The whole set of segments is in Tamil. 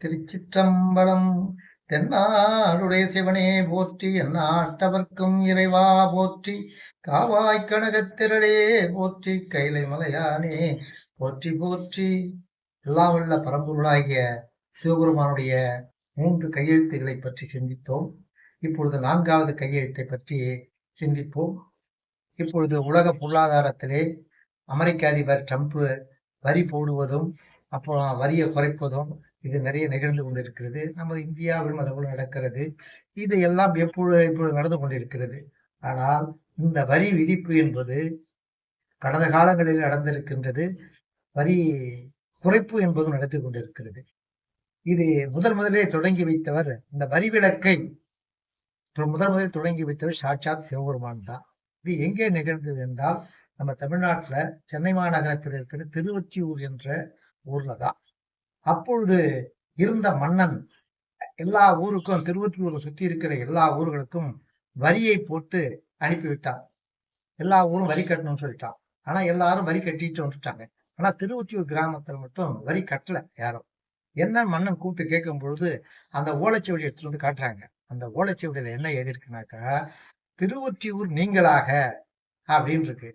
திருச்சிற்றம்பலம். தென்னாடுடைய சிவனே போற்றி, எந்நாட்டவர்க்கும் இறைவா போற்றி, காவாய் கனகத்திரளே போற்றி, கைலை மலையானே போற்றி போற்றி. எல்லாம் உள்ள பரம்பொருளாகிய சிவபெருமானுடைய 3 கையெழுத்துக்களை பற்றி சிந்தித்தோம். இப்பொழுது 4வது கையெழுத்தை பற்றி சிந்திப்போம். இப்பொழுது உலக பொருளாதாரத்திலே அமெரிக்க அதிபர் ட்ரம்ப் வரி போடுவதும் அப்புறம் வரியை குறைப்பதும் இது நிறைய நிகழ்ந்து கொண்டிருக்கிறது. நமது இந்தியாவிலும் அதுபோல நடக்கிறது. இது எல்லாம் இப்பொழுது நடந்து கொண்டிருக்கிறது. ஆனால் இந்த வரி விதிப்பு என்பது கடந்த காலங்களில் நடந்திருக்கின்றது. வரி குறைப்பு என்பதும் நடத்தி கொண்டிருக்கிறது. இது முதலிலே தொடங்கி வைத்தவர், இந்த வரி விலக்கை முதலில் தொடங்கி வைத்தவர் சாட்சாத் சிவபெருமான் தான். இது எங்கே நிகழ்ந்தது என்றால், நம்ம தமிழ்நாட்டுல சென்னை மாநகரத்தில் இருக்கிற திருவொற்றியூர் என்ற ஊர்ல தான். அப்பொழுது இருந்த மன்னன் எல்லா ஊருக்கும், திருவொற்றியூரை சுற்றி இருக்கிற எல்லா ஊர்களுக்கும் வரியை போட்டு அனுப்பிவிட்டான். எல்லா ஊரும் வரி கட்டணும்னு சொல்லிட்டான். ஆனா எல்லாரும் வரி கட்டிட்டு வந்துட்டாங்க. ஆனா திருவொற்றியூர் கிராமத்துல மட்டும் வரி கட்டல யாரும். என்ன மன்னன் கூப்பிட்டு கேட்கும் பொழுது அந்த ஓலைச்சுவடி எடுத்துட்டு வந்து காட்டுறாங்க. அந்த ஓலைச்சுவடியில என்ன எழுதியிருக்குனாக்கா, திருவொற்றியூர் நீங்களாக அப்படின்னு இருக்கு.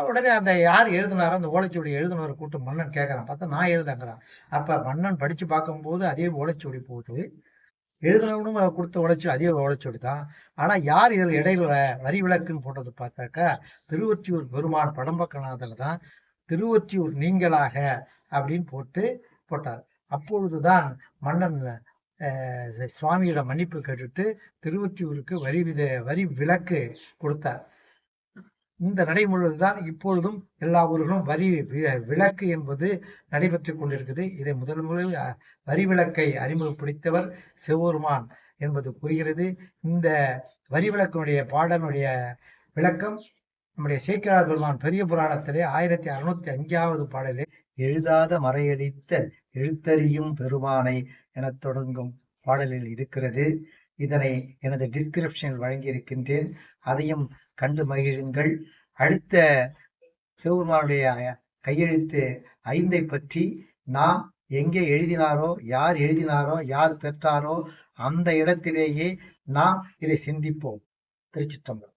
உடனே அந்த யார் எழுதினாரோ அந்த ஓலைச்சுவடி எழுதினவரை கூட்டு மன்னன் கேட்கறான். பார்த்தா நான் எழுதுங்கிறான். அப்ப மன்னன் படிச்சு பார்க்கும்போது அதே ஓலைச்சுவடி போகுது. எழுதினவனும் கொடுத்த ஓலைச்சுவடி அதே ஓலைச்சுவடி தான். ஆனா யார் இதில் இடையில வரி விலக்குன்னு போட்டது பார்த்தாக்கா, திருவொற்றியூர் பெருமான் படம்பக்கநாதர் தான் திருவொற்றியூர் நீங்களாக அப்படின்னு போட்டார். அப்பொழுதுதான் மன்னன் சுவாமியிடம் மன்னிப்பு கேட்டுட்டு திருவொற்றியூருக்கு வரி விலக்கு கொடுத்தார். இந்த நடைமுறைதான் இப்பொழுதும் எல்லா ஊர்களும் வரி விலக்கு என்பது நடைபெற்றுக் கொண்டிருக்குது. இதை முதலில் வரி விலக்கை அறிமுகப்படுத்தவர் சிவபெருமான் என்பது புரிகிறது. இந்த வரி விலக்கினுடைய பாடலுடைய விளக்கம் நம்முடைய சேக்கிழார் பெருமான் பெரிய புராணத்திலே 1605வது பாடலே, எழுதாத மறையடித்த எழுத்தறியும் பெருமானை என தொடங்கும் பாடலில் இருக்கிறது. இதனை எனது டிஸ்கிரிப்ஷனில் வழங்கியிருக்கின்றேன். அதையும் கண்டு மகிழுங்கள். அடுத்த சிவபெருமானுடைய கையெழுத்து 5ஐ பற்றி நாம் எங்கே எழுதினாரோ, யார் எழுதினாரோ, யார் பெற்றாரோ அந்த இடத்திலேயே நாம் இதை சிந்திப்போம். திருச்சிற்றம்பலம்.